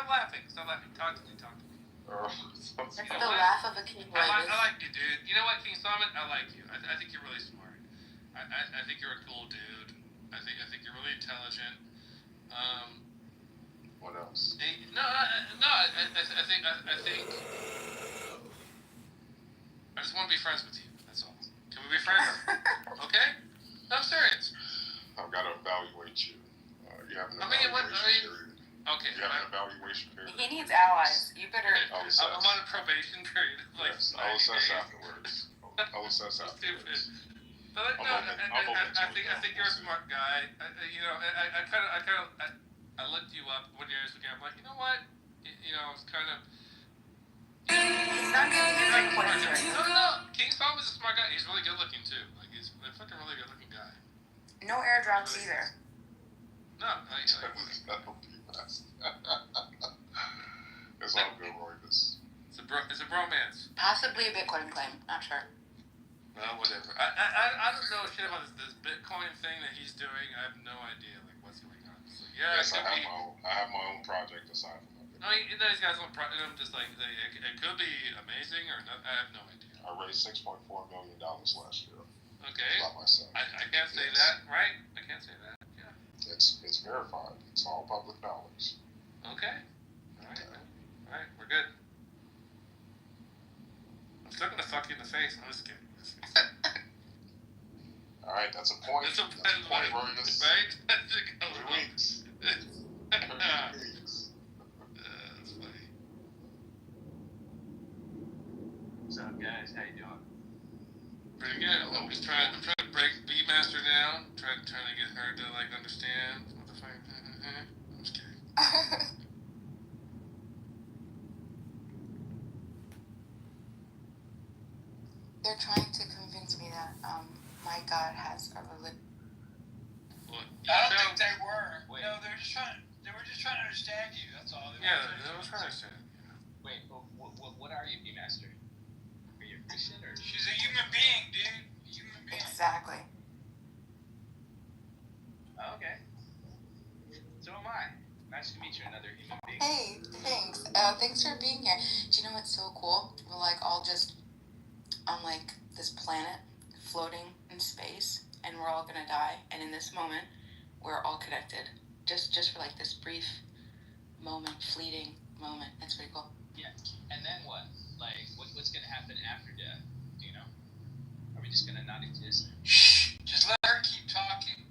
Stop laughing. Stop laughing. Talk to me. That's the laugh of a king. I like you, dude. You know what, King Solomon? I like you. I think you're really smart. I think you're a cool dude. I think you're really intelligent. What else? I think I just want to be friends with you. That's all. Can we be friends? Okay? No, I'm serious. I've got to evaluate you. You have an evaluation period. Okay. You have an evaluation period. He needs allies. You better. I'm on a probation period. Yes, I'll assess afterwards. I'll assess afterwards. But I think you're a smart guy. I looked you up when you were looking. I'm like, you know what? It's kind of. He's not getting his request. No. King Solomon's a smart guy. He's really good looking too. Like he's a fucking really good looking guy. No airdrops either. No. That'll be best. It's all good, Roy. It's a bromance. Possibly a Bitcoin claim. Not sure. Well, whatever. I don't know shit about this Bitcoin thing that he's doing. I have no idea what's going on. So yes, I have my own project aside from that. No, these guys don't. I'm just like it could be amazing or not. I have no idea. I raised $6.4 million last year. Okay. By myself. I can't say that, right? I can't say that. Yeah. It's verified. It's all public knowledge. Okay. All right. We're good. I'm still gonna fuck you in the face. I'm just kidding. All right, that's a point. That's a point, Roy. Right? 3 weeks. 3 weeks. That's funny. What's up, guys? How you doing? Pretty good. I'm trying to break B-Master down. Trying to get her to understand what the fuck. I'm just kidding. They're trying to convince me that my God has a religion. I don't think they were. Wait. No, they were just trying to understand you. That's all. They were trying to understand. Wait, what are you, B-Master? Are you a Christian or? She's a human being, dude. Human being. Exactly. Oh, okay. So am I. Nice to meet you, another human being. Hey, thanks. Thanks for being here. Do you know what's so cool? We're all just on this planet floating in space, and we're all gonna die. And in this moment, we're all connected. Just for this brief moment, fleeting moment. That's pretty cool. Yeah. And then what? What's gonna happen after death? Do you know? Are we just gonna not exist? Shh. Just let her keep talking.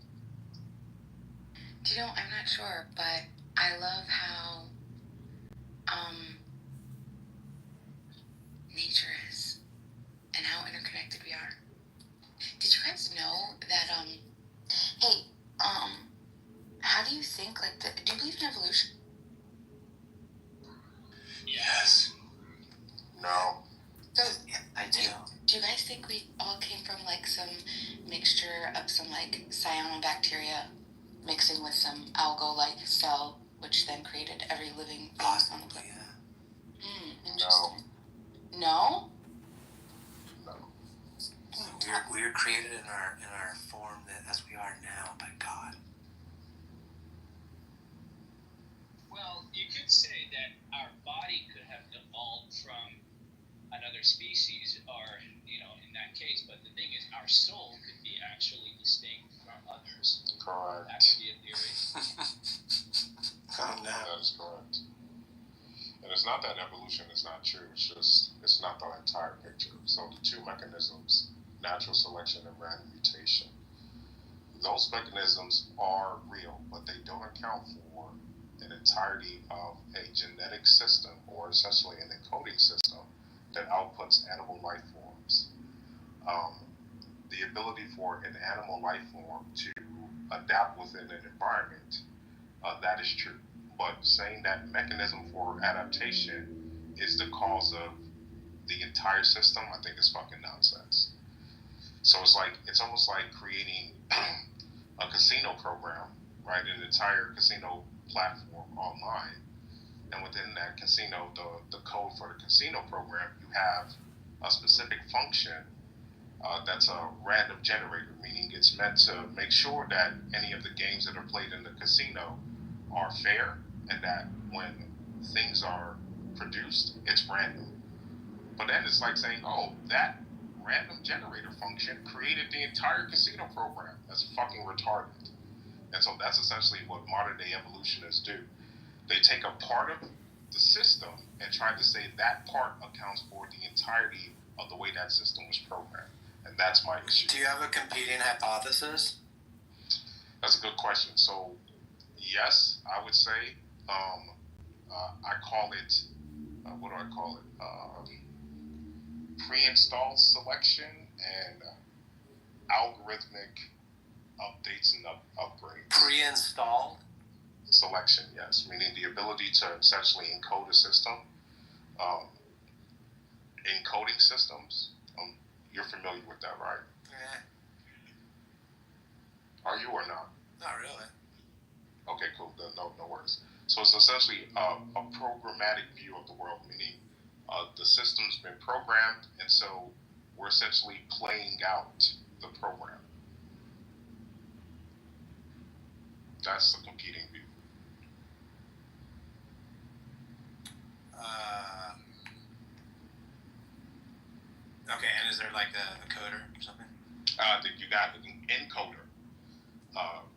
Do you know? I'm not sure, but I love how nature is and how interconnected we are. Did you guys know that hey, how do you think do you believe in evolution? Yes. No. So yeah, I do. Do you guys think we all came from some mixture of some cyanobacteria mixing with some algal cell, which then created every living thing on the planet? Interesting. No? We were created in our form as we are now by God. Well, you could say that our body could have evolved from another species, or in that case. But the thing is, our soul could be actually distinct from others. Correct. That could be a theory. Oh no. That is correct. And it's not that evolution is not true. It's not the entire picture. So the two mechanisms, natural selection and random mutation, those mechanisms are real, but they don't account for an entirety of a genetic system, or essentially an encoding system that outputs animal life forms. The ability for an animal life form to adapt within an environment, that is true. But saying that mechanism for adaptation is the cause of the entire system, I think is fucking nonsense. So it's almost like creating a casino program, right? An entire casino platform online. And within that casino, the code for the casino program, you have a specific function that's a random generator, meaning it's meant to make sure that any of the games that are played in the casino are fair, and that when things are produced, it's random. But then it's like saying, oh, that random generator function created the entire casino program. That's fucking retarded. And so that's essentially what modern day evolutionists do. They take a part of the system and try to say that part accounts for the entirety of the way that system was programmed. And that's my issue. Do you have a competing hypothesis? That's a good question. So, yes, I would say, I call it, what do I call it? Pre-installed selection and algorithmic updates and upgrades. Pre-installed? Selection, yes. Meaning the ability to essentially encode a system. Encoding systems, you're familiar with that, right? Yeah. Are you or not? Not really. Okay, cool. No worries. So it's essentially a programmatic view of the world, meaning the system's been programmed, and so we're essentially playing out the program. That's the competing view. Okay, and is there like a coder or something? You got an encoder.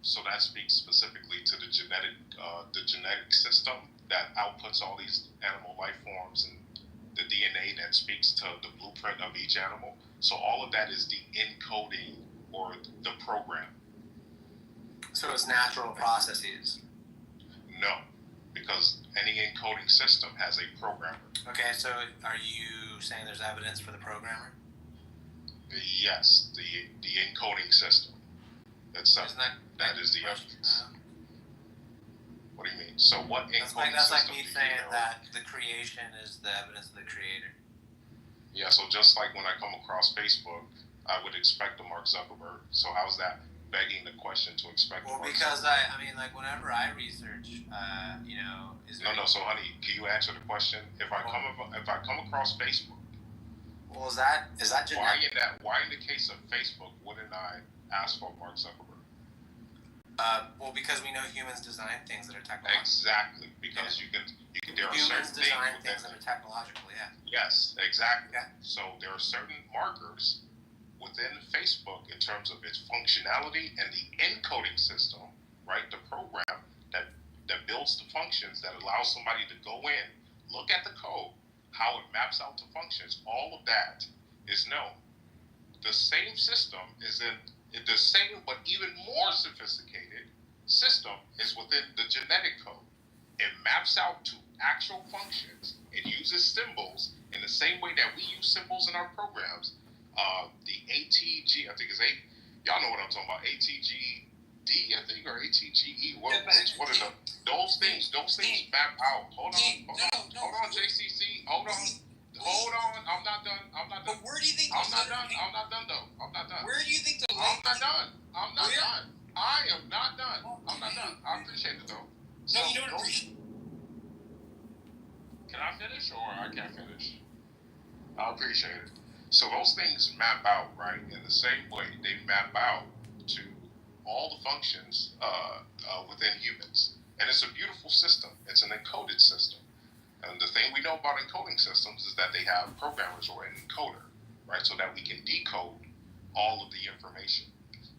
So that speaks specifically to the genetic system that outputs all these animal life forms and the DNA that speaks to the blueprint of each animal. So all of that is the encoding or the program. So it's natural processes. No, because any encoding system has a programmer. Okay, so are you saying there's evidence for the programmer? Yes, the encoding system. That's that is the evidence. What do you mean? So what encoding that's like system me do you saying know? that the creation is the evidence of the creator. Yeah, so just like when I come across Facebook, I would expect a Mark Zuckerberg. So how's that begging the question to expect Well, Mark because Zuckerberg? I mean, like whenever I research, is there... No. So honey, can you answer the question? If I come across Facebook, well, is that genetic? why in the case of Facebook wouldn't I ask for Mark Zuckerberg? Well, because we know humans design things that are technological. Exactly, because you can there are Humans certain design things things that are technological, yeah. Yes, exactly. Yeah. So there are certain markers within Facebook in terms of its functionality and the encoding system, right? The program that builds the functions that allows somebody to go in, look at the code, how it maps out to functions, all of that is known. The same system is in the same but even more sophisticated system is within the genetic code. It maps out to actual functions. It uses symbols in the same way that we use symbols in our programs. The ATG, I think it's y'all know what I'm talking about. ATGD, I think, or ATGE. What are those things map out. Hold on, JCC. Hold on. I'm not done. But where do you think? I'm not done though. I'm not done. Where do you think the? I'm not done. I am not done. I'm not done. I appreciate it though. No, you don't appreciate. Can I finish or I can't finish? I appreciate it. So those things map out, right? In the same way, they map out to all the functions within humans. And it's a beautiful system. It's an encoded system. And the thing we know about encoding systems is that they have programmers or an encoder, right? So that we can decode all of the information.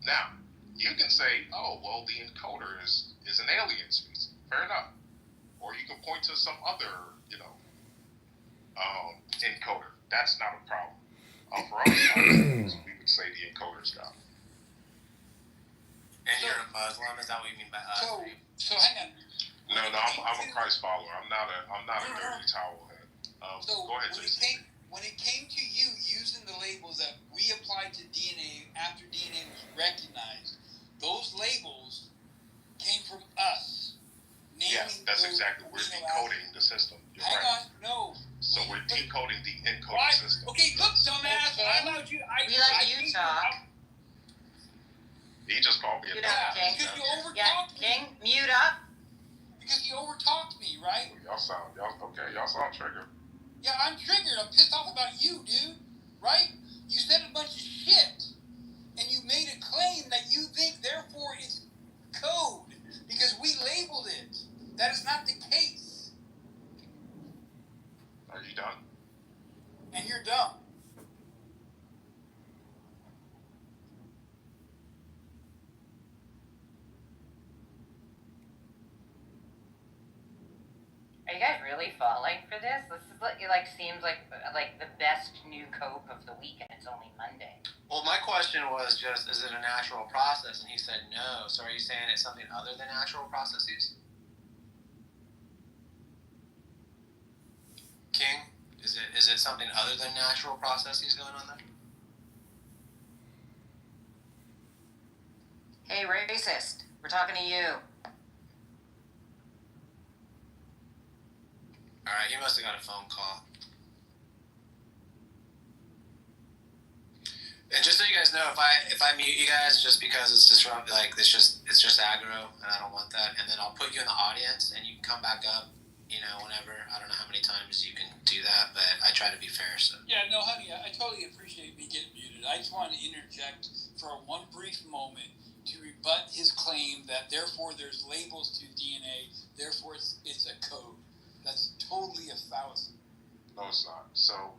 Now, you can say, oh, well, the encoder is an alien species. Fair enough. Or you can point to some other, encoder. That's not a problem. For us, we would say the encoder's job. And you're a Muslim? Is that what you mean by us? So hang on. No, I'm a Christ follower. I'm not a dirty towel head. So go ahead, Jason. when it came to you using the labels that we applied to DNA after DNA was recognized, those labels came from us. Yes, that's exactly. We're decoding the system. You're hang right. on, no. So we're decoding the encoding system. Okay, look, dumbass. I allowed you. We let you talk. He just called me a Yeah, King. because you overtalked me. King, mute up. Because you overtalked me, right? Y'all sound triggered. Yeah, I'm triggered. I'm pissed off about you, dude. Right? You said a bunch of shit. And you made a claim that you think, therefore, it's code. Because we labeled it. That is not the case. done. And you're dumb. Are you guys really falling for this? This is seems like the best new cope of the week, and it's only Monday. Well, my question was just, is it a natural process? And he said no. So are you saying it's something other than natural processes? King, is it something other than natural processes going on there? Hey, racist, we're talking to you. All right, you must have got a phone call. And just so you guys know, if I mute you guys just because it's disruptive, it's just aggro, and I don't want that. And then I'll put you in the audience, and you can come back up, whenever. I don't know how many times you can do that, but I try to be fair. So. Yeah, no, honey, I totally appreciate me getting muted. I just wanted to interject for one brief moment to rebut his claim that therefore there's labels to DNA, therefore it's a code. That's totally a fallacy. No, it's not. So,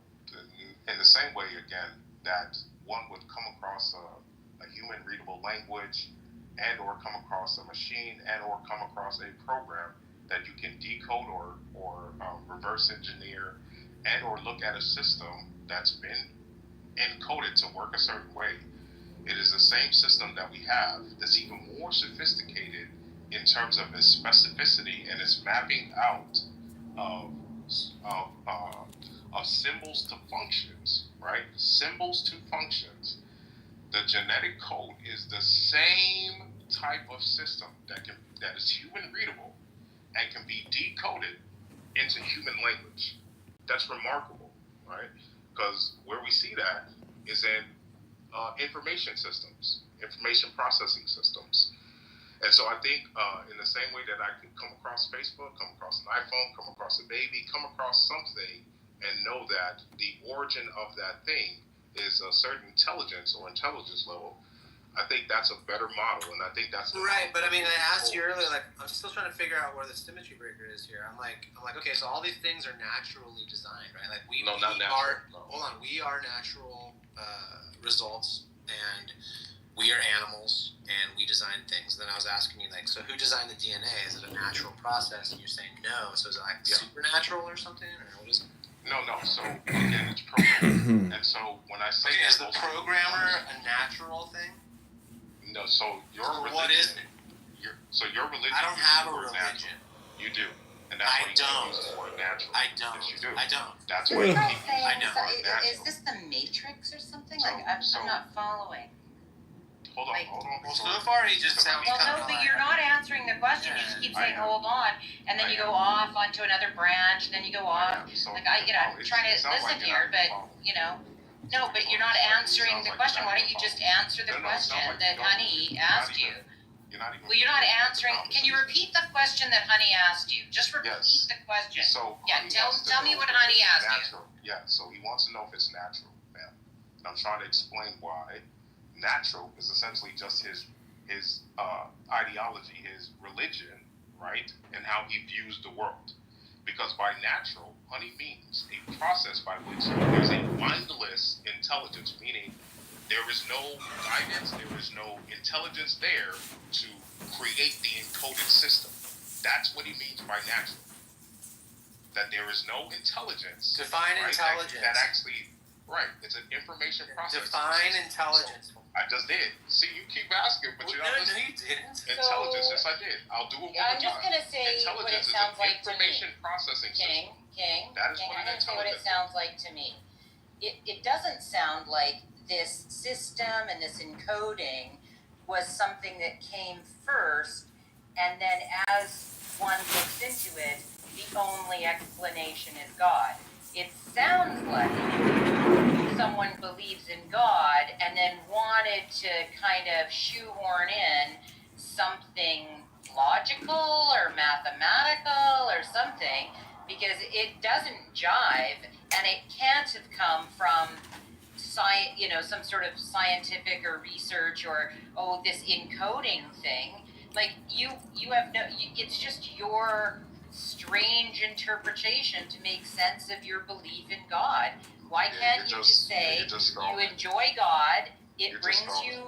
in the same way, again, that one would come across a human readable language and or come across a machine and or come across a program that you can decode or reverse engineer and or look at a system that's been encoded to work a certain way. It is the same system that we have that's even more sophisticated in terms of its specificity and its mapping out of symbols to functions, right? Symbols to functions. The genetic code is the same type of system that is human readable and can be decoded into human language. That's remarkable, right? Because where we see that is in information systems, information processing systems. And so I think in the same way that I can come across Facebook, come across an iPhone, come across a baby, come across something and know that the origin of that thing is a certain intelligence or intelligence level, I think that's a better model. And I think that's right. But I mean, I asked you earlier, I'm still trying to figure out where the symmetry breaker is here. I'm like, okay, so all these things are naturally designed, right? Like not natural. Hold on, we are natural results, and we are animals, and we design things. Then I was asking you, so who designed the DNA? Is it a natural process? And you're saying no. So is it supernatural or something, or what is it? No. So again, it's programming. And so when I say is the programmer a natural thing? No. So your religion. What is it? Your religion. I don't have a religion. Natural. You do. And that's why you use the word natural. I don't. Yes, you do. I don't. That's why you keep using I know. the word natural. Is this the Matrix or something? I'm not following. Hold on. Well, so far he just sounds Well, no, but you're not answering the question. You just keep saying, hold on, and then you go off onto another branch, and then you go off. I'm trying to listen here, but, no, but you're not answering the question. Why don't you just answer the question that Honey asked you? Well, you're not answering. Can you repeat the question that Honey asked you? Just repeat the question. So tell me what Honey asked you. Yeah, so he wants to know if it's natural, ma'am. And I'm trying to explain why. Natural is essentially just his ideology, his religion, right? And how he views the world. Because by natural, Honey means a process by which there's a mindless intelligence, meaning there is no guidance, there is no intelligence there to create the encoded system. That's what he means by natural. That there is no intelligence. Define intelligence. That actually, right, it's an information process. Define intelligence. So, I just did. See, you keep asking, but you're not listening. No, you didn't. Intelligence, yes, I did. I'll do it one more time. I'm just going to say what it sounds like to me. Information processing system. King, That is I'm what going to say what it sounds like to me. It doesn't sound like this system and this encoding was something that came first, and then as one looks into it, the only explanation is God. It sounds like someone believes in God and then wanted to kind of shoehorn in something logical or mathematical or something, because it doesn't jive, and it can't have come from some sort of scientific or research or this encoding thing. Like you have no. It's just your strange interpretation to make sense of your belief in God. Why can't you just say you enjoy God, it brings you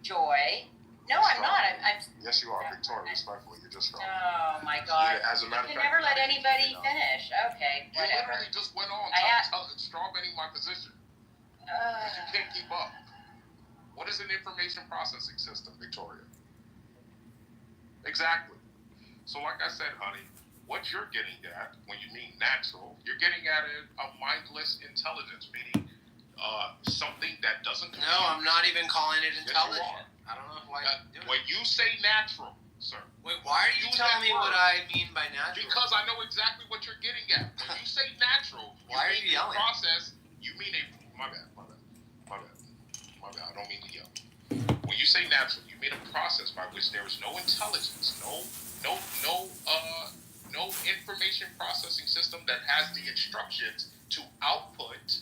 joy? No, I'm not. I'm Yes, you are, Victoria. Respectfully, you're just wrong. Oh my God! Yeah, as a matter You of can fact, never let anybody finish. Okay, You whatever. literally just went on strawmanning my position. You can't keep up. What is an information processing system, Victoria? Exactly. So like I said, honey, what you're getting at when you mean natural, you're getting at a mindless intelligence, meaning something that doesn't compute. No, I'm not even calling it intelligent. Yes, you are. I don't know why you're doing When you say natural, sir. Wait, why are you telling me what I mean by natural? Because I know exactly what you're getting at. When you say natural, why are you yelling? Process, you mean my bad. I don't mean to yell. When you say natural, you mean a process by which there is no intelligence, no information processing system that has the instructions to output,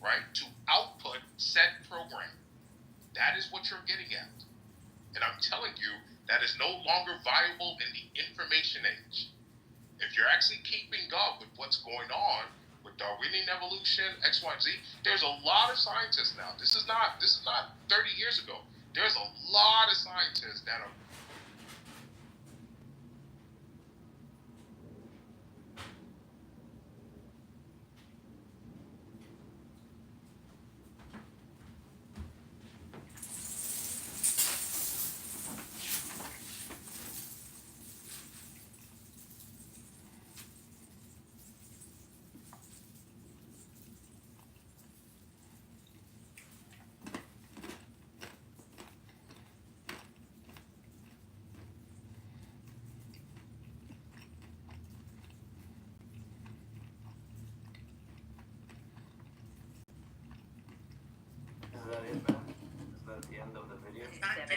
right? To output said program. That is what you're getting at. And I'm telling you, that is no longer viable in the information age. If you're actually keeping up with what's going on with Darwinian evolution, X, Y, Z, there's a lot of scientists now. This is not 30 years ago. There's a lot of scientists that are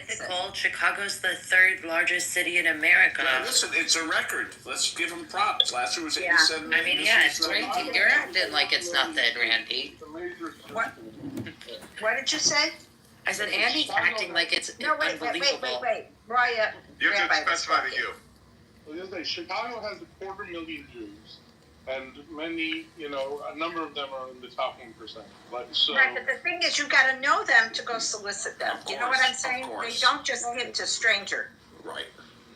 Difficult. Chicago's the third largest city in America. Yeah, listen, it's a record. Let's give them props. Last year was 87. I mean, yeah, it's Randy. You're acting like it's nothing, Randy. What? What did you say? I said Andy's acting like it's unbelievable. Wait. Roya, You have to Rabbi was specify the talking. you. Well, just Chicago has 250,000 Jews, and many, a number of them are in the top 1%. Right, but the thing is, you got to know them to go solicit them. Of You know what I'm course, saying? of course. They don't just give to stranger. Right.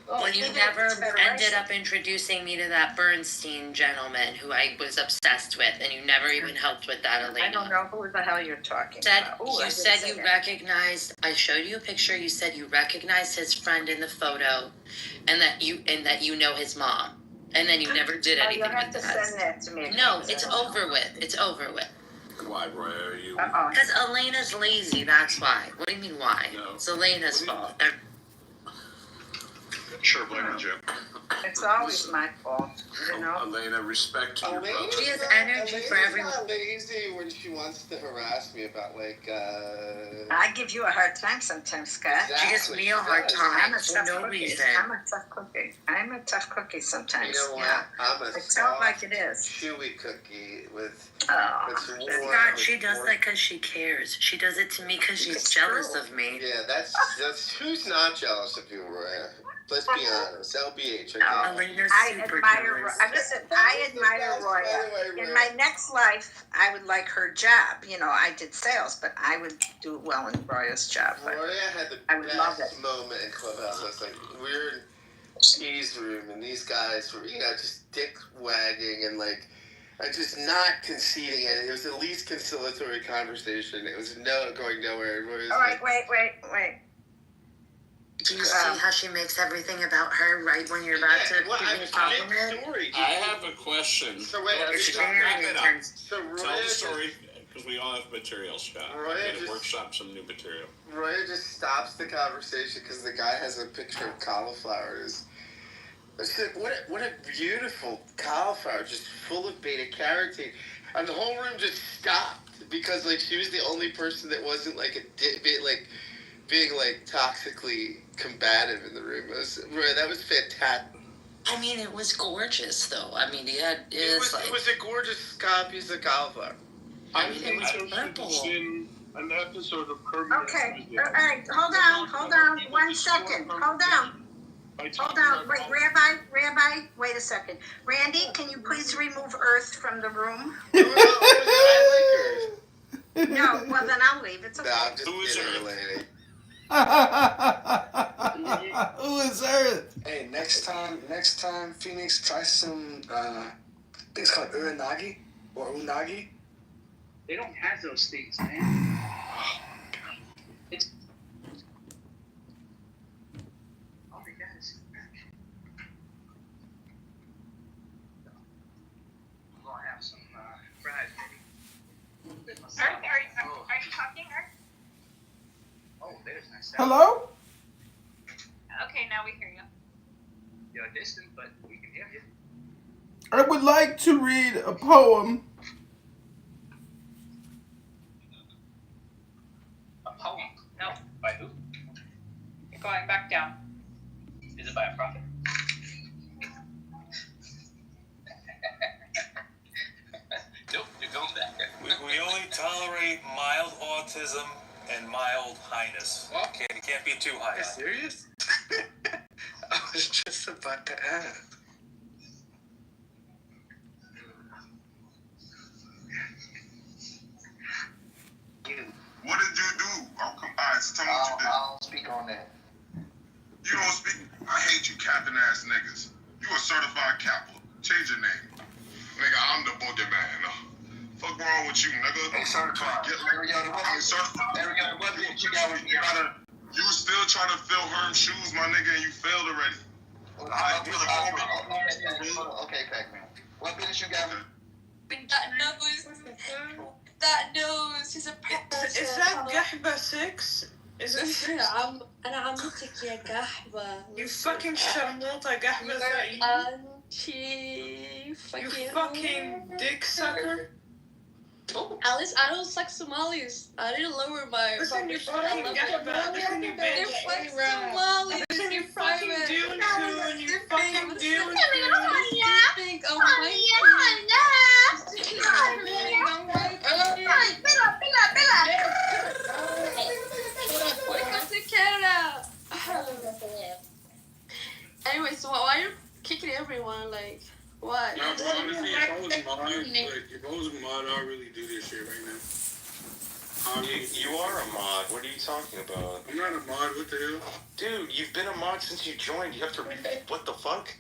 Well, you Even if never it's Federation. ended up introducing me to that Bernstein gentleman who I was obsessed with, and you never even helped with that, Elena. I don't know who the hell you're talking about. Ooh, I You didn't said say you that. recognized. I showed you a picture. You said you recognized his friend in the photo, and that you know his mom, and then you never did anything You'll have with to that. send that to me. No, it's over with. It's over with. Why, Roy, are you? Because Elena's lazy. That's why. What do you mean why? No. It's Elena's fault. Sure, blame it, Jim. It's always my fault, Elena, respect to your brother. She has energy for everyone. Elena's not lazy when she wants to harass me about I give you a hard time sometimes, Scott. She gives me a hard time I'm a for tough no cookie. reason. I'm a tough cookie sometimes. You know what? Yeah. I'm a It sounds soft, like it is. chewy cookie with Oh, God, she does that because she cares. She does it to me because she's It's jealous true. of me. Yeah, that's who's not jealous of you, Roya? Let's be honest. LBH, okay? Elena's I super admire. jealous. Listen, I admire Roya. By the way, In my next life, I would like her job. I did sales, but I would do well in Roya's job. But Roya had the I would love best it. moment in Clubhouse. I was like, we were in E's room, and these guys were, just dick wagging and just not conceding it. It was the least conciliatory conversation. It was going nowhere. Roya's all right, wait. Do you see how she makes everything about her right when you're about to give me a compliment? Story. I have a question. So wait, It's Wrap very it up. intense. So Tell Roya the story, because we all have material, Scott. Roya We're going just- to workshop some new material. Roya just stops the conversation because the guy has a picture of cauliflowers. She's like, what a beautiful cauliflower, just full of beta carotene. And the whole room just stopped because she was the only person that wasn't being toxically combative in the room. That was fantastic. I mean, it was gorgeous, though. I mean, It was a gorgeous piece of cauliflower. I mean, it was I purple. have seen an episode of Kirby. Okay, all right. Hold on. 1 second. Hold on. Hold on, wait, Rabbi, wait a second. Randy, can you please remove Earth from the room? I like her. No, well then I'll leave. It's okay. No, I'm just kidding, lady. Who is Earth? Hey, next time, Phoenix, try some, I think it's called uranagi or unagi. They don't have those things, man. It's oh my goodness. I'm gonna have some fries, maybe. Are you talking, Art? Oh, there's nice. Hello? Okay, now we hear you. You're distant, but we can hear you. I would like to read a poem. A poem? No. By who? You're going back down. Is it by a prophet? Nope, you're going back. We only tolerate mild autism and mild highness. It can't be too high. Are you serious? I was just about to ask. What did you do? Alright, so tell me what you did. I don't speak on that. You don't speak. I hate you capping ass niggas. You a certified capper. Change your name. Nigga, I'm the boogeyman. Fuck wrong with you, nigga? Hey, certified. I'm certified. You were still trying to fill Herm's shoes, my nigga, and you failed already. Okay, Pac-Man. What business you got? That nose. He's a professor. Is that Gahba 6? Is it أنا عمتك يا قحبة. You fucking sharmuta Gahba that you fucking dick sucker. Alice, I don't suck Somalis. I didn't lower my. Listen, you fucking Gahba. Listen, you bitch. They're Somalis. Listen, you fucking doing soon. You fucking doing soon. Think of my Welcome to Canada. Anyway, so why are you kicking everyone? Like, what? No, but honestly, if I was a mod, I'd really do this shit right now. You are a mod. What are you talking about? I'm not a mod. What the hell? Dude, you've been a mod since you joined. You have to what the fuck?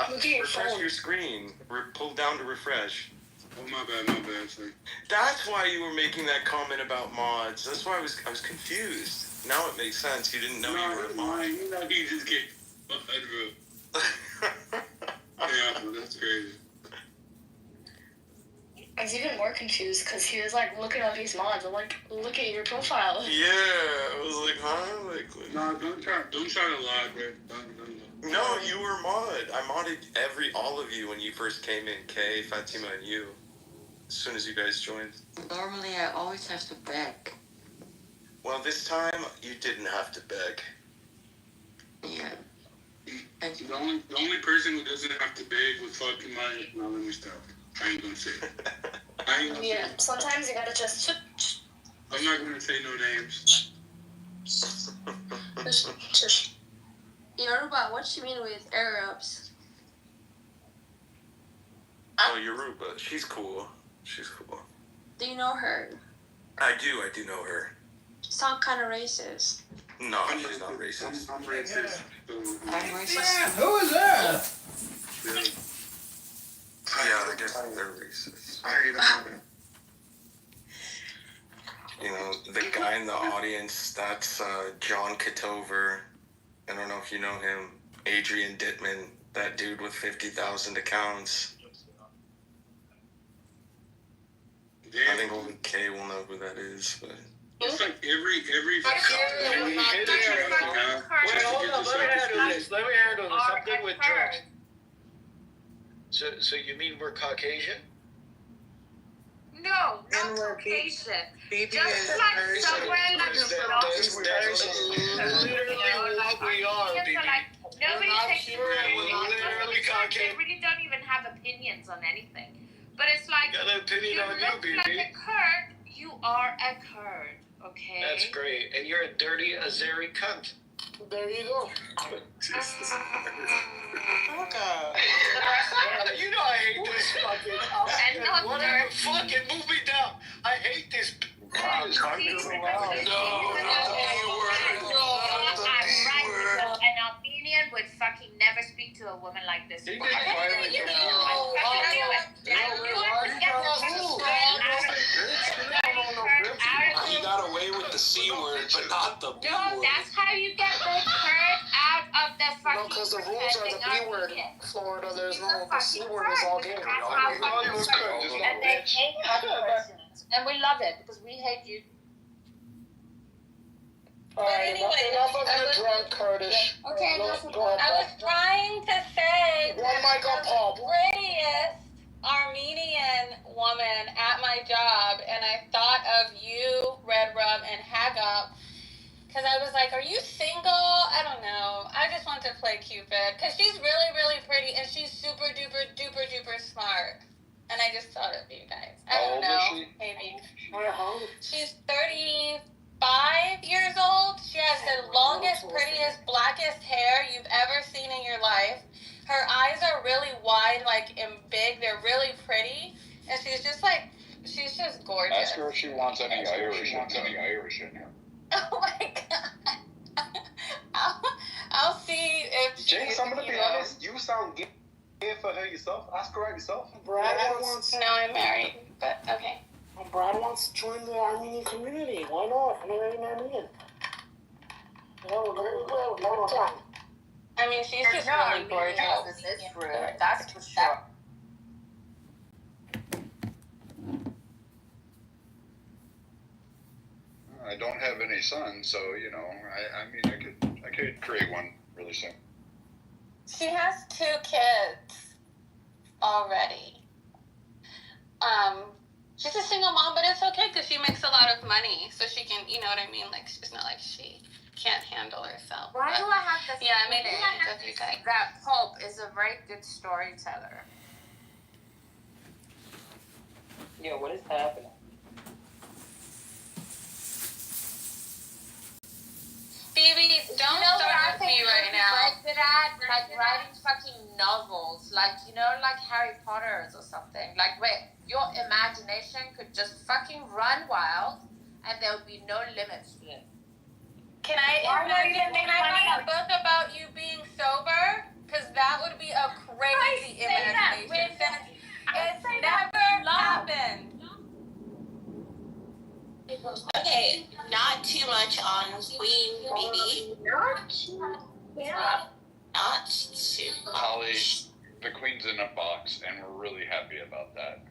Refresh your screen. Pull down to refresh. Oh, my bad, sir. That's why you were making that comment about mods. That's why I was confused. Now it makes sense. You didn't know you were a mod. You know, he just get bro. Yeah, that's crazy. I was even more confused because he was like looking at these mods. I'm like, look at your profile. Yeah, I was like, huh? Like, no, don't try to lie, bro. No, you were mod. I modded all of you when you first came in. Kay, Fatima, and you. As soon as you guys joined. Normally, I always have to beg. Well, this time you didn't have to beg. Yeah. The only person who doesn't have to beg was fucking my. No, let me stop. I ain't gonna say it. Yeah, sometimes you gotta just. I'm not gonna say no names. Just. Yoruba, what you mean with Arabs? Oh, Yoruba. She's cool. She's cool. Do you know her? I do know her. You sound kind of racist. No, she's not racist. I'm racist. I'm racist. Yeah, who is that? Yeah, I guess they're racist. You know, the guy in the audience, that's John Kitover. I don't know if you know him. Adrian Dittman, that dude with 50,000 accounts. I think only Kay will know who that is, but... It's like every Wait, hold on, let me handle this. I'm good with drugs. So you mean we're Caucasian? No, not Caucasian. Just like somewhere like literally what we are, baby. Nobody takes We're literally Caucasian. They really don't even have opinions on anything. But it's like, Got an opinion you on you, look baby. like a Kurd, you are a Kurd, okay? That's great. And you're a dirty Azeri cunt. There you go. Jesus. You know I hate this fucking. Whatever. Fuck it. Move me down. I hate this. No, not the B word. An Albanian would fucking never speak to a woman like this. He did quietly. He got away with the C word, but not the B word. That's how you get the curd out of the fucking. No, because the rules are the B word. Florida, there's no, the C word is all game. And they hate other persons. And we love it because we hate you. Alright, enough of the drunk Kurdish. Okay, Go I ahead. was trying to say One mic on Paul. prettiest Armenian woman at my job, and I thought of you, Red Rum, and Hagop, because I was like, are you single? I don't know. I just want to play Cupid, because she's really, really pretty, and she's super duper duper duper smart. And I just thought of you guys. I don't know. Maybe. She's 35 years old. She has the longest, prettiest, blackest hair you've ever seen in your life. Her eyes are really wide, like, and big. They're really pretty. And she's just gorgeous. Ask her if she wants any Irish in her. Oh my God. I'll see if she... Jinx, I'm gonna be honest, you sound gay for her yourself. Ask her out yourself. Brad wants. No, I'm married, but okay. Brad wants to join the Armenian community. Why not? I'm an Armenian. I mean, she's just really gorgeous. That's for sure. I don't have any sons, so you know, I could create one really soon. She has 2 kids already. She's a single mom, but it's okay because she makes a lot of money, so she can, you know what I mean? Like, it's not like she can't handle herself. Why do I have this? Yeah, maybe that Pope is a very good storyteller. Yeah, what is happening? Phoebe, don't start with me right now. Like that, like writing fucking novels, like, you know, like Harry Potter's or something. Like, wait, your imagination could just fucking run wild, and there would be no limits to it. Can I write a book about you being sober? Because that would be a crazy imagination. It's never happened. Okay, not too much on Queen Bee. Not too Holly, much. the Queen's in a box, and we're really happy about that.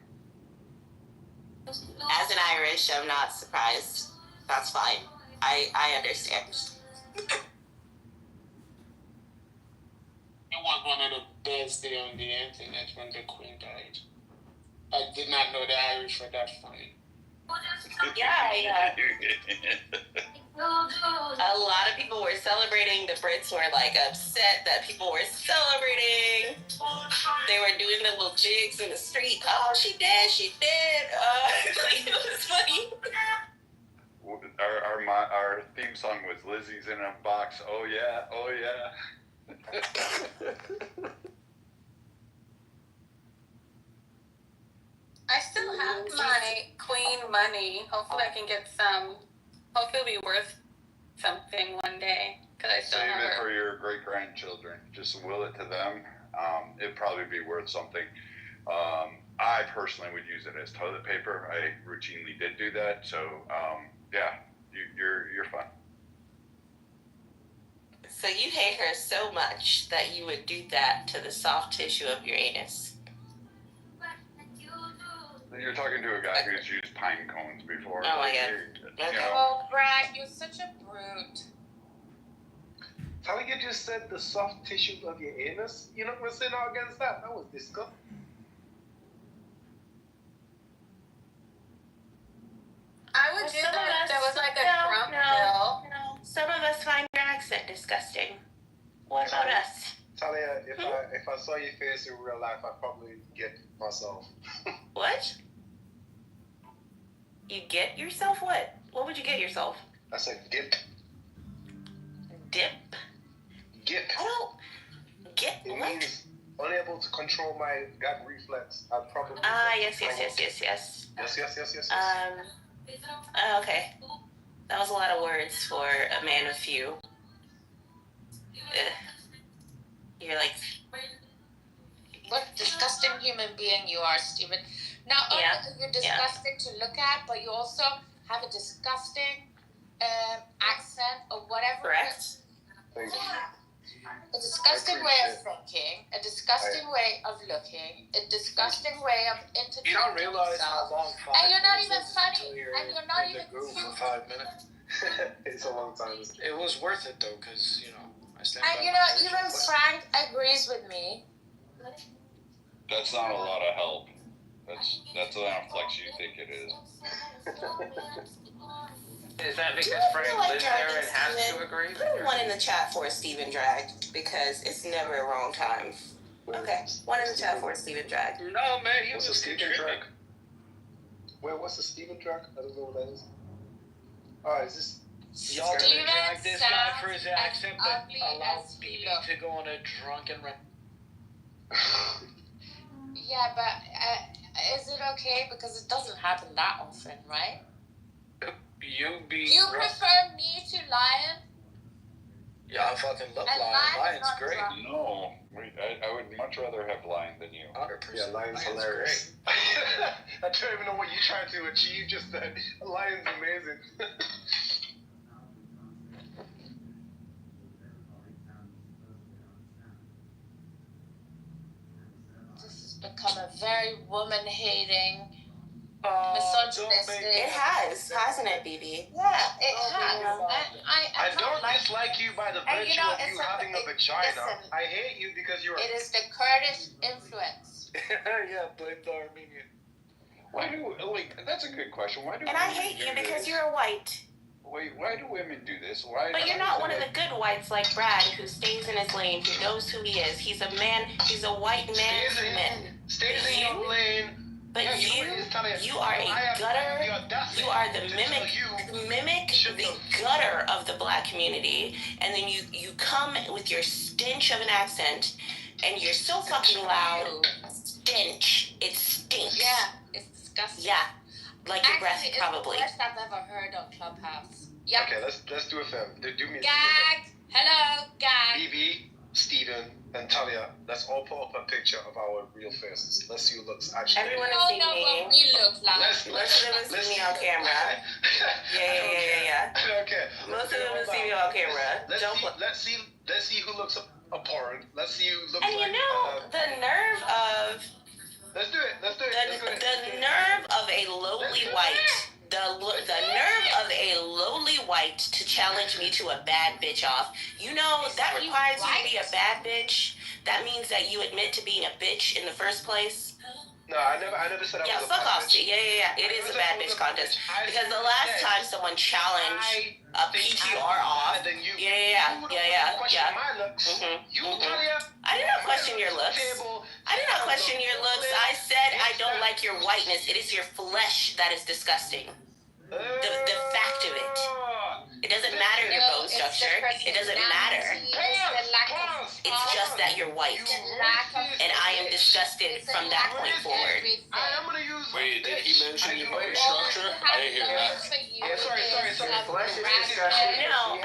As an Irish, I'm not surprised. That's fine. I understand. It was one of the best days on the internet when the Queen died. I did not know the Irish were that funny. Yeah. A lot of people were celebrating. The Brits were like upset that people were celebrating. They were doing the little jigs in the street. Oh, she dead. It was funny. Our theme song was Lizzie's in a box. Oh yeah, oh yeah. I still have my Queen money. Hopefully I can get some. Hopefully it'll be worth something one day. Because I still Save have it her. for your great grandchildren. Just will it to them. It'd probably be worth something. I personally would use it as toilet paper. I routinely did do that. So yeah, you're fine. So you hate her so much that you would do that to the soft tissue of your anus. You're talking to a guy who's used pine cones before. Oh my God. You know, Oh, Brad, you're such a brute. Talia just said the soft tissue of your anus. You're not going to say no against that. That was disgusting. I would do that if there was like a Trump bill. No. Some of us find your accent disgusting. What about us? Talia, if I saw your face in real life, I'd probably get myself. What? You get yourself what? What would you get yourself? I said get. Dip? Gip. I don't get It what? means unable to control my gag reflex. I probably. Yes. Yes. Okay. That was a lot of words for a man of few. You're like, What a disgusting human being you are, Stephen. Not only are you disgusting to look at, but you also have a disgusting accent or whatever. Correct. Thank you. A disgusting way of thinking, a disgusting way of looking, a disgusting way of interpreting. You don't realize how long 5 and you're not minutes even is funny, until you're and you're not in even the groove cute. for 5 minutes. It's a long time. It was worth it though, because I stand And by you my know, original even plan. Frank agrees with me. That's not a lot of help. That's the amount of flex you think it is. Is that because Frank lives there and has to agree? Put one in the chat for Steven Drag, because it's never a wrong time. Okay, one in the chat for Steven Drag. No, man, he What's was a Steven contributing. Drag? Wait, what's a Steven Drag? I don't know what that is. Alright, is this. Y'all didn't Steven drag this guy for his sounds accent, as but ugly allowed as BB look. to go on a drunken rant. Yeah, but is it okay? Because it doesn't happen that often, right? You be. You prefer me to Lion? Yeah, I fucking love And Lion. Lion's Lion's not great. drunk. No, I would much rather have Lion than you. 100%. Yeah, Lion's hilarious. I don't even know what you're trying to achieve just then. Lion's amazing. This has become a very woman-hating, Don't misogynistic. make It has, hasn't it, BB? Yeah, it Don't has. be wrong. I don't dislike you by the And virtue of you it's having a vagina. listen, I hate you because you're. it is the Kurdish influence. Yeah, blame the Armenian. Why do that's a good question. Why do? And I women hate do you because this? you're a white. Wait, why do women do this? Why? But you're not one of the good whites like Brad, who stays in his lane, who knows who he is. He's a man. He's a white man to men. Stays in your lane. But Yeah, you are a gutter. You are the mimic the gutter of the black community, and then you come with your stench of an accent, and you're so fucking loud. Stench. It stinks. Yeah, it's disgusting. Yeah, like your breath, Actually, probably. It's the worst I've ever heard on Clubhouse. Yep. Okay, let's do a film. Do me a Gag. Hello, gag. BB, Steven, and Talia, let's all put up a picture of our real faces. Let's see who looks actually. Everyone Oh is no, seeing what me. we look like. Most of them see me on camera. Yeah. Okay. Most of them see me on camera. Let's see who looks abhorrent. Let's see who looks And like. you know, the nerve of Let's do it. the nerve of a lowly white. The nerve of a lowly white to challenge me to a bad bitch off. You know, that requires you to be a bad bitch. That means that you admit to being a bitch in the first place. No, I never said I Yeah, was a fuck bad off. bitch. Yeah. It is a bad bitch contest. Because the last time someone challenged a PQR off. Yeah. My looks. You, Talia. I did not question your looks. I did not question your looks. I said I don't like your whiteness. It is your flesh that is disgusting. The fact of it. It doesn't matter your bone structure. It doesn't matter. It's just that you're white. And I am disgusted from that point forward. Wait, did he mention your bone structure? I didn't hear that. Sorry. No,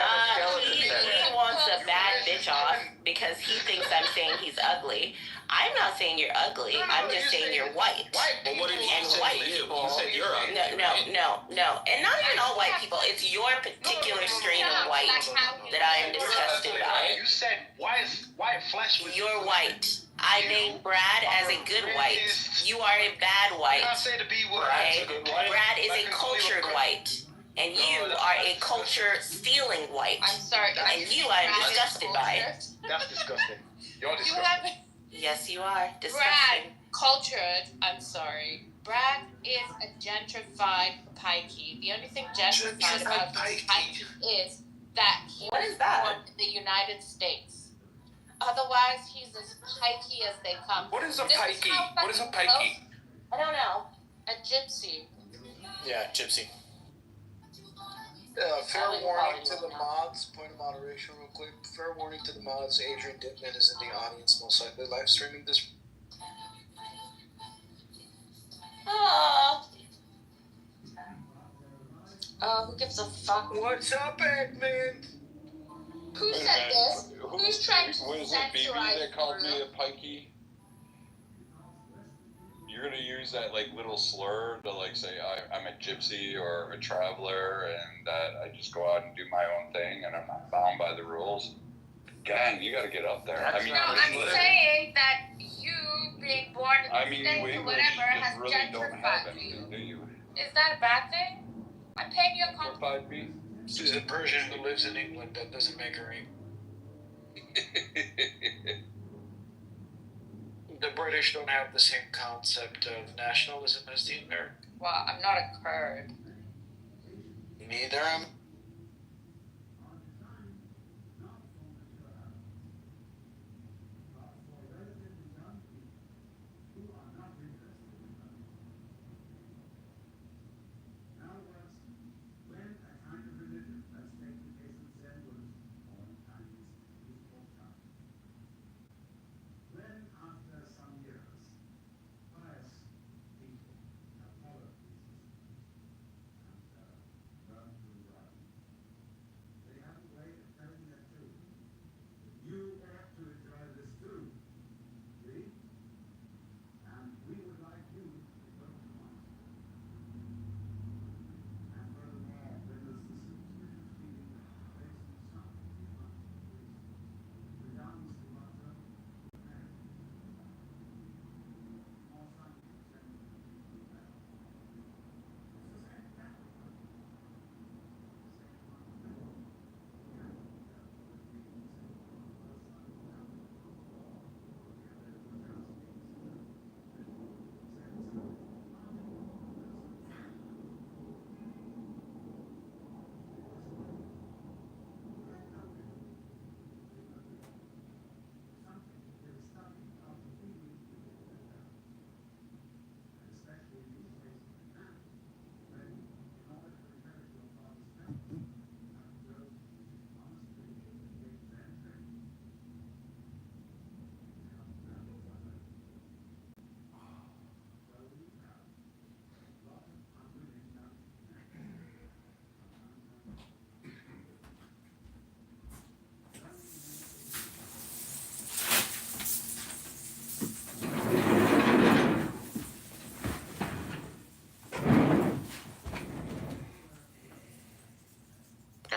he wants a bad bitch off because he thinks I'm saying he's ugly. I'm not saying you're ugly. I'm just saying you're white. Well, what did he And say white to you? people. He said you're ugly. No. And not even all white people. It's your particular strain of white that I am disgusted by. You said white flesh was. You're white. I named Brad as a good white. You are a bad white. Okay? Brad is a cultured white. And you are a culture-stealing white. I'm sorry. And you I am disgusted by. That's disgusting. You're You disgusting. have Yes, you are. Brad, Disgusting. cultured. I'm sorry. Brad is a gentrified pikey. The only thing gentrified about this pikey is that he What was is that? born in the United States. Otherwise, he's as pikey as they come. What is a This is pikey? how What is a fucking pikey? I don't know. A gypsy. Yeah, gypsy. Fair warning to the mods. Point of moderation, real quick. Fair warning to the mods. Adrian Dittman is in the audience, most likely live streaming this. Who gives a fuck? What's up, Eggman? Who said this? Who's trying to What is it, BB censorize that called me Bruno? a pikey? You're gonna use that like little slur to like say I'm a gypsy or a traveler and that I just go out and do my own thing and I'm not bound by the rules. Gang, you gotta get up there. No, I'm saying that you being born in the States or whatever has really don't have gentrified you. anything, do you? Is that a bad thing? I'm paying you a compliment. 5B? She's a Persian who lives in England. That doesn't make her a... The British don't have the same concept of nationalism as the Americans. Well, I'm not a Kurd. Neither am.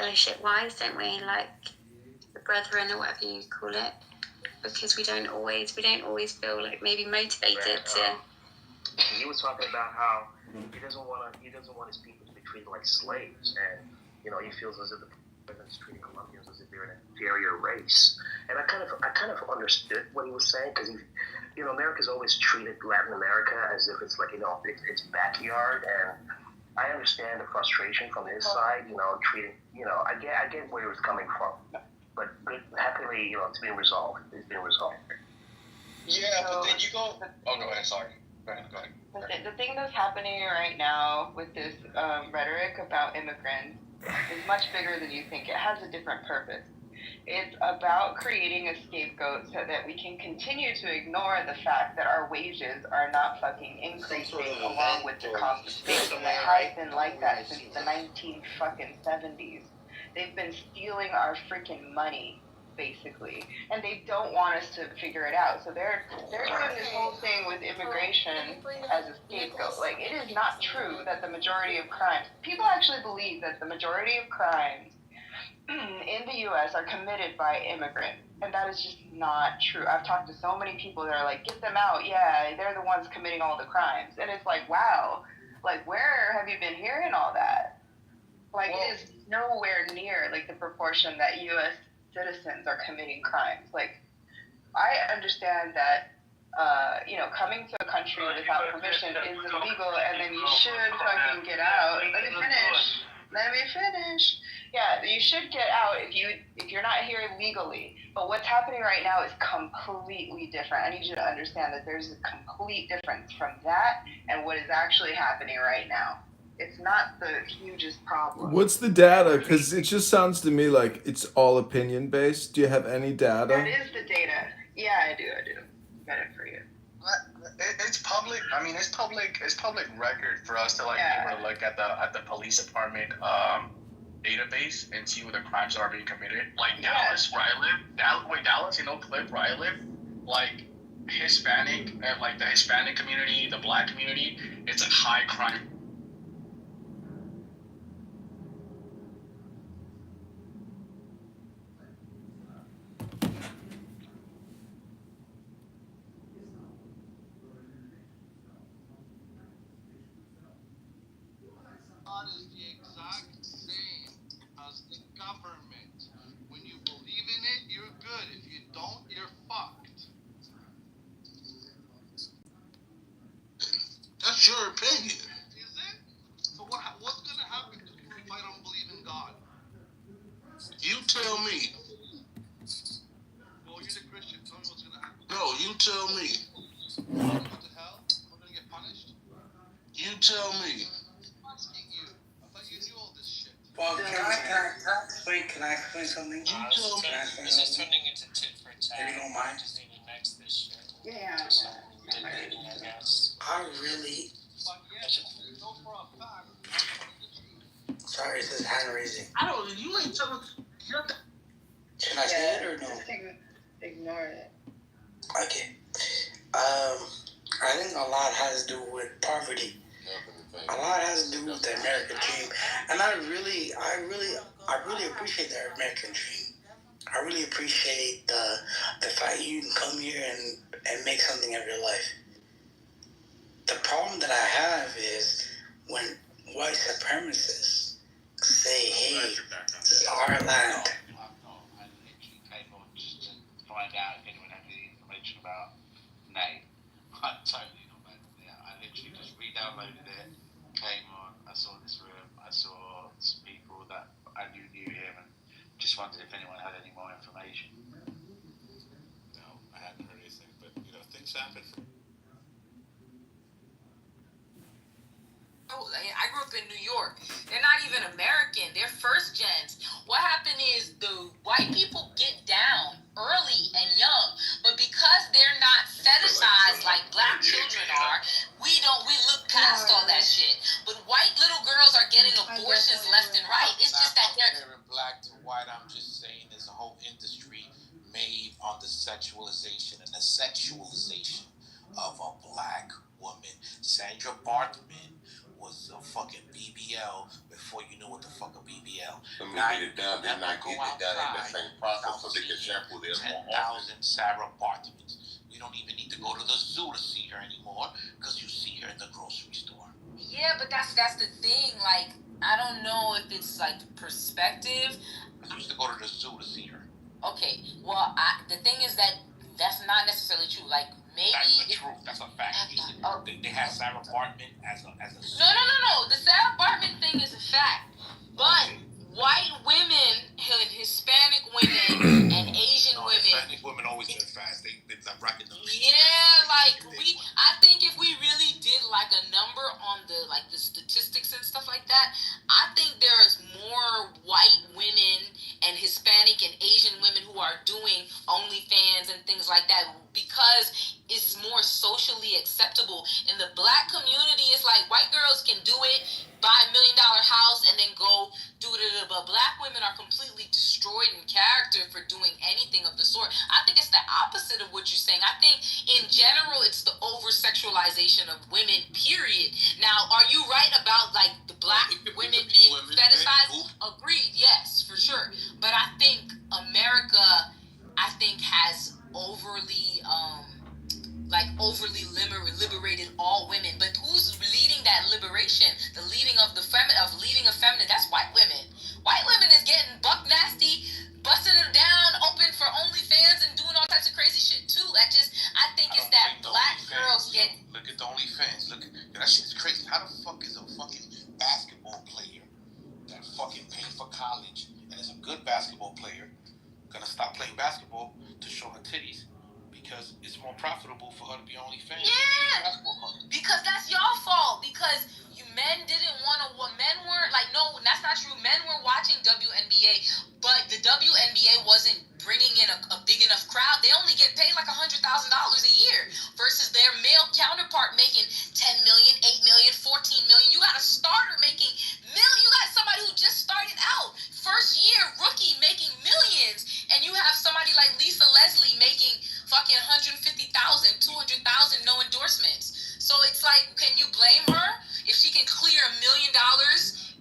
fellowship-wise, don't we? Like the brethren or whatever you call it, because we don't always feel like maybe motivated to. He was talking about how he doesn't want his people to be treated like slaves, and he feels as if the president's treating Colombians as if they're an inferior race. And I kind of understood what he was saying, because America's always treated Latin America as if it's like its backyard, and I understand the frustration from his side, treating, I get where he was coming from, but happily, it's being resolved. It's being resolved. Yeah, but then you go. Oh, go ahead. Sorry. Go ahead. The thing that's happening right now with this rhetoric about immigrants is much bigger than you think. It has a different purpose. It's about creating a scapegoat so that we can continue to ignore the fact that our wages are not fucking increasing along with the cost of living. It has been like that since the 1970s. They've been stealing our freaking money, basically, and they don't want us to figure it out. So they're doing this whole thing with immigration as a scapegoat. Like, it is not true that the majority of crimes, people actually believe that the majority of crimes in the U.S. are committed by immigrants, and that is just not true. I've talked to so many people that are like, get them out, yeah, they're the ones committing all the crimes, and it's like, wow, like, where have you been hearing all that? Like, it is nowhere near, like, the proportion that U.S. citizens are committing crimes. Like, I understand that, coming to a country without permission is illegal, and then you should fucking get out. Let me finish. Yeah, you should get out if you're not here legally. But what's happening right now is completely different. I need you to understand that there's a complete difference from that and what is actually happening right now. It's not the hugest problem. What's the data? Because it just sounds to me like it's all opinion based. Do you have any data? That is the data. Yeah, I do. Got it for you. It's public. I mean, it's public record for us to like be able to look at the police department database and see where the crimes are being committed. Like Dallas, where I live. Dallas, Cliff, where I live. Like Hispanic, like the Hispanic community, the Black community, it's a high crime. Is the exact same as the government. When you believe in it, you're good. If you don't, you're fucked. That's your opinion. Is it? So what's gonna happen to me if I don't believe in God? You tell me. Well, you're the Christian. Tell me what's gonna happen. No, you tell me. I'm gonna go to hell? I'm gonna get punished? You tell me. Well, can I explain something? This is turning into tit for tat. If you don't mind. I just need to next this shit. Yeah. Debating, I guess. I really. Sorry, it says hand raising. You ain't telling. Can I say it or no? Just ignore it. Okay. I think a lot has to do with poverty. A lot has to do with the American dream, and I really appreciate the American dream. I really appreciate the fact you can come here and make something of your life. The problem that I have is when white supremacists say, "Hey, this is our land." I literally came on just to find out if anyone had any information about Nate. I totally not, man. Yeah, I literally just re-downloaded it. Came on, I saw this room, I saw some people that I knew him, and just wondered if anyone had any more information. No, I hadn't heard anything, but things happen. I grew up in New York. They're not even American. They're first gens. What happened is the white people get down early and young, but because they're not fetishized like black children are, we look past all that shit. But white little girls are getting abortions left and right. It's just that they're comparing black to white. I'm just saying there's a whole industry made on the sexualization and the sexualization of a black woman. Sandra Bartman was a fucking BBL before you knew what the fuck a BBL. Let me get it done. They're not getting it done in the same process, so they can shampoo their more 10,000 Sarah Bartmans. We don't even need to go to the zoo to see her anymore because you see her in the grocery store. yeah, but that's the thing. Like, I don't know if it's like perspective. I used to go to the zoo to see her. Okay, well, the thing is that that's not necessarily true. Like, maybe that's the truth. That's a fact. They had Sarah Bartman as a. No. The Sarah Bartman thing is a fact, but white women, Hispanic women, and Asian women. Hispanic women always been fast. They've been rocking the. Yeah, like I think if we really did like a number on the statistics and stuff like that, I think there's more white women and Hispanic and Asian women who are doing OnlyFans and things like that because it's more socially acceptable. In the black community, it's like white girls can do it, buy $1 million house, and then go do it. But black women are completely destroyed in character for doing anything of the sort. I think it's the opposite of what you're saying. I think in general, it's the over-sexualization of women, period. Now, are you right about like the black women being fetishized? Agreed, yes, for sure. But I think America, has overly liberated all women. But who's leading that liberation? The leading of leading a feminine, that's white women. White women is getting buck nasty, busting them down, open for OnlyFans and doing all types of crazy shit too. I think it's that black girls get. Look at the OnlyFans. Look, that shit's crazy. How the fuck is a fucking basketball player that fucking paid for college and is a good basketball player gonna stop playing basketball to show her titties? Because it's more profitable for her to be OnlyFans. Yeah, because that's y'all fault. Because you men didn't want to YMCA wasn't bringing in a big enough crowd, they only get paid like $100,000 a year versus their male counterpart making 10 million, 8 million, 14 million. You got a starter making million. You got somebody who just started out, first year rookie making millions, and you have somebody like Lisa Leslie making fucking 150,000, 200,000, no endorsements. So it's like, can you blame her if she can clear $1 million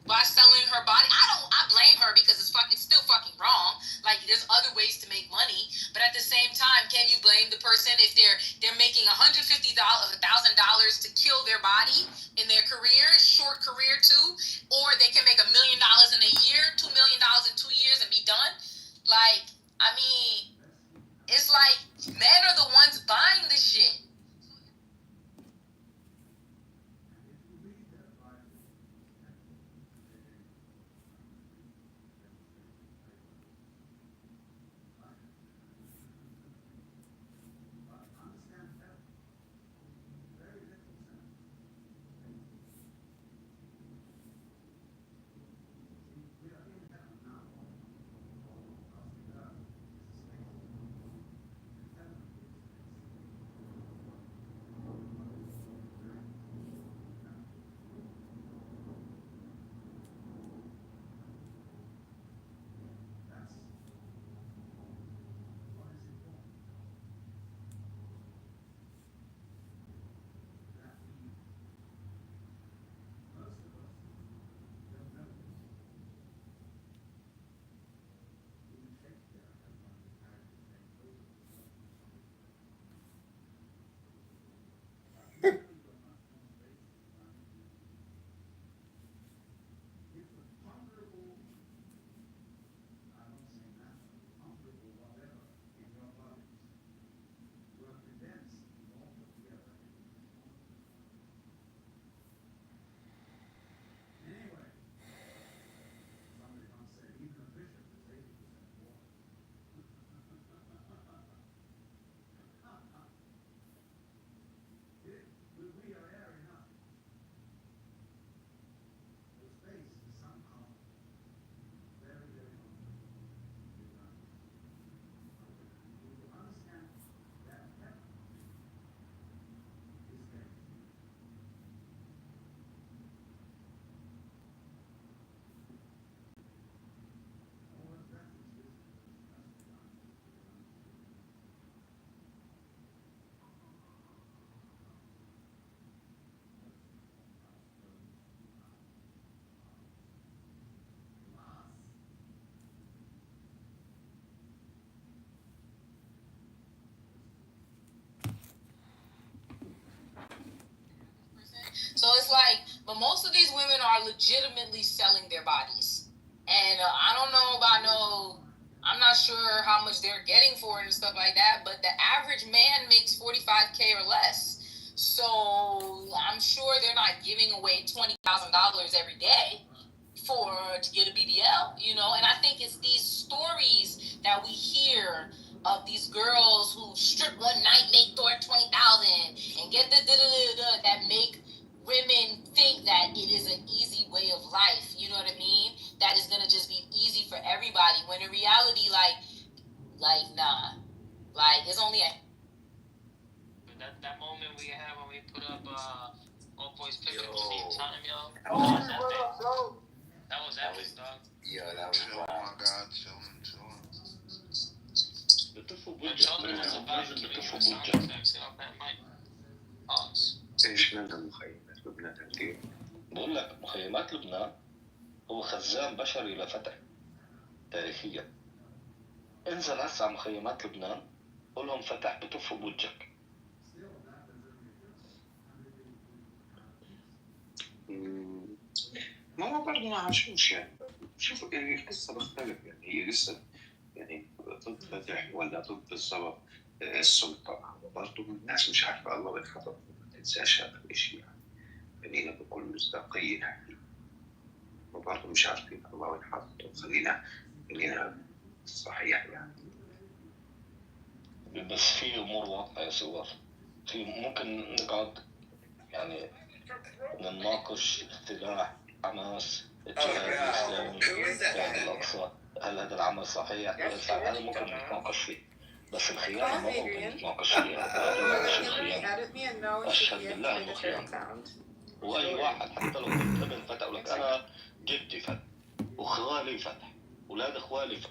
by selling her body? I blame her because it's still fucking wrong. Like, there's other ways to make money, but at the same time, can you blame the person if they're making $150,000 to kill their body in their career, short career too, or they can make $1 million in a year, $2 million in 2 years and be done? Like, I mean, it's like men are the ones buying this shit. So it's like, but most of these women are legitimately selling their bodies. And I don't know about I'm not sure how much they're getting for it and stuff like that, but the average man makes $45K or less. So I'm sure they're not giving away $20,000 every day to get a BBL, and I think it's these stories that we hear of these girls who strip one night, make $20,000 and get that make women think that it is an easy way of life, you know what I mean? That is gonna just be easy for everybody, when in reality, like nah. Like, it's only that moment we had when we put up all boys picture at the same time, yo. That was epic, dog. Yeah, that was wild. Oh my God, chilling. ايش معنى مخيمات لبنان هالكيف؟ بقول لك مخيمات لبنان هو خزان بشري لفتح تاريخيا. انزل هسه على مخيمات لبنان قول لهم فتح بتفوا بوجهك. ما هو برضه ما عاشوش يعني. شوف يعني القصة بختلف يعني هي لسه يعني ضد فتح ولا ضد بالضبط السلطة. برضه الناس مش عارفة الله بالخطأ. ما تنساش هذا الشيء يعني. خلينا بكل مصداقية نحكي. وبرضه مش عارفين الله وين حاطه. خلينا صحيح يعني. بس في أمور واضحة يا سوار. في ممكن نقعد يعني نناقش اختلاف حماس الجهاد الإسلامي الجهاد الأقصى هل هذا العمل صحيح ولا صح؟ هذا ممكن نتناقش فيه، بس الخيانة ما ممكن نتناقش فيها. هذا مش الخيانة. أشهد بالله إنه خيانة. وأي واحد حتى لو كنت ابن فتح يقول لك أنا جدي فتح وخوالي فتح ولاد إخوالي فتح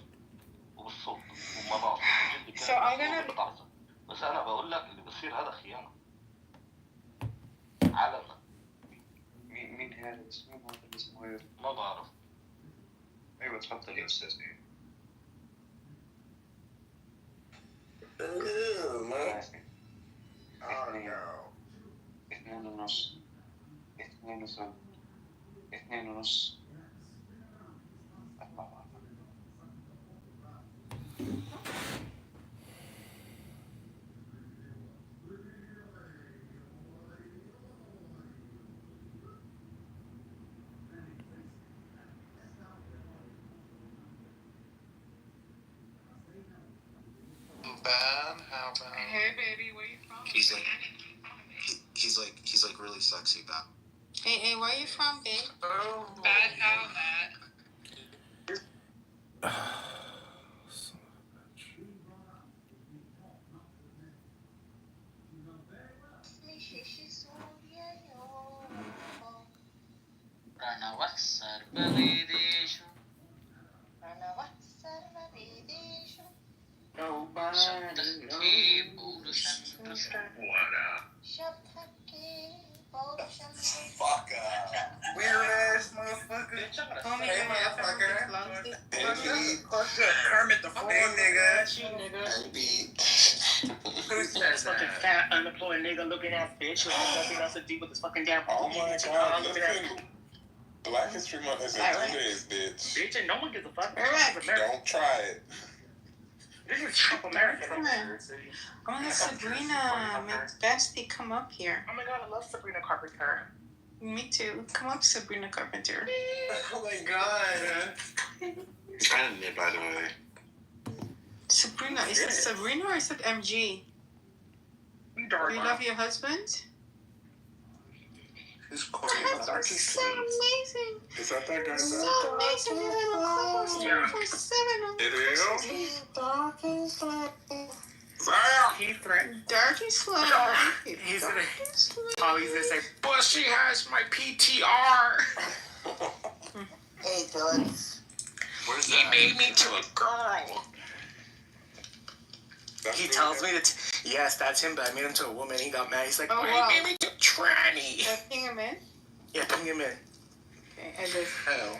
وبالصوت وما بعرف جدي كان بتعصب، بس أنا بقول لك اللي بصير هذا خيانة علنا. مين هذا؟ اسمه هذا اسمه ما بعرف. ايوه تفضل يا استاذ. اثنين ونص. How bad? Hey, baby, where you from? He's like really sexy back. Hey, where you from, babe? Bad, how bad? Fuck weird ass motherfucker. Hey motherfucker. Kermit the Frog nigga. Who says that? Fucking fat, unemployed nigga looking ass bitch who has nothing else to do with this fucking damn. Oh my god, listen. Black History Month is in 2 days, bitch. Bitch, and no one gives a fuck. Don't try it. This is Trump America. Oh my God, Sabrina, my bestie, come up here. Oh my god, I love Sabrina Carpenter. Me too. Come up, Sabrina Carpenter. Oh my god. It's kind of neat, by the way. Sabrina, is it Sabrina or is it MG? Do you love your husband? Who's so amazing. Is that guy? So amazing. It is? He threatened. Darky Slam. He's gonna say, Bushy has my PTR. Hey, Phillips. Where's He made me to a girl. He tells me that, yes, that's him, but I made him to a woman. He got mad. He's like, why you made me to a tranny? Ping him in? Yeah, ping him in. Okay, and this. Hell.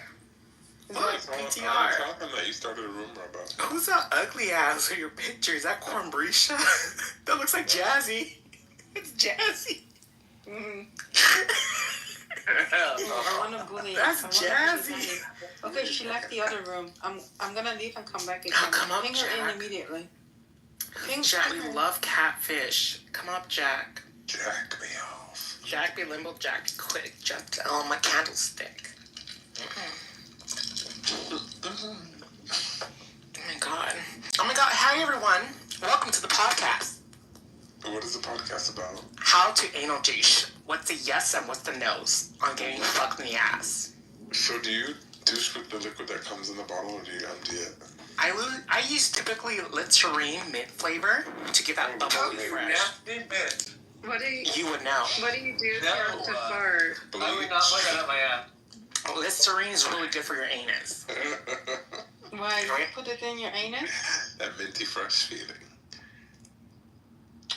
Is What? that PTR. Talking that you started a rumor about. Who's that ugly ass with your picture? Is that Cornbrecia? That looks like Jazzy. It's Jazzy. I want to bully. That's Jazzy. Okay, she left the other room. I'm gonna leave and come back again. Oh, come on, Ping her in Jack. immediately. Jack, we love catfish. Come up, Jack. Jack me off. Jack be limbo, Jack be quick. Jack on my candlestick. Oh my god. Oh my god. Hi, everyone. Welcome to the podcast. What is the podcast about? How to anal douche. What's the yes and what's the no's on getting fucked in the ass? So do you douche with the liquid that comes in the bottle or do you empty it? I use typically Listerine mint flavor to give that bubbly fresh. What do you? You would know. What do you do to fart? I would not look at my ass. Listerine is really good for your anus. Why? You put it in your anus? That minty fresh feeling.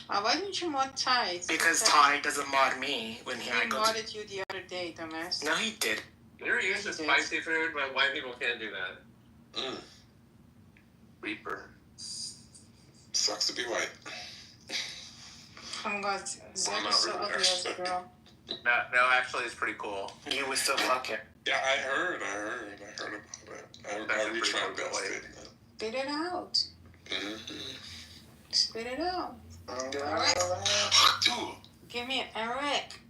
Why didn't you mod Ty? Because Ty doesn't mod me when He I go to... modded you the other day, dumbass. No, he did. You're used to spicy food, but white people can't do that. Reaper. Sucks to be white. Oh my god, Zach is so ugly as a girl. No, actually, it's pretty cool. You would still fuck it. Yeah, I heard about it. I reached my best. Spit it out. Spit it out. Give me an Eric.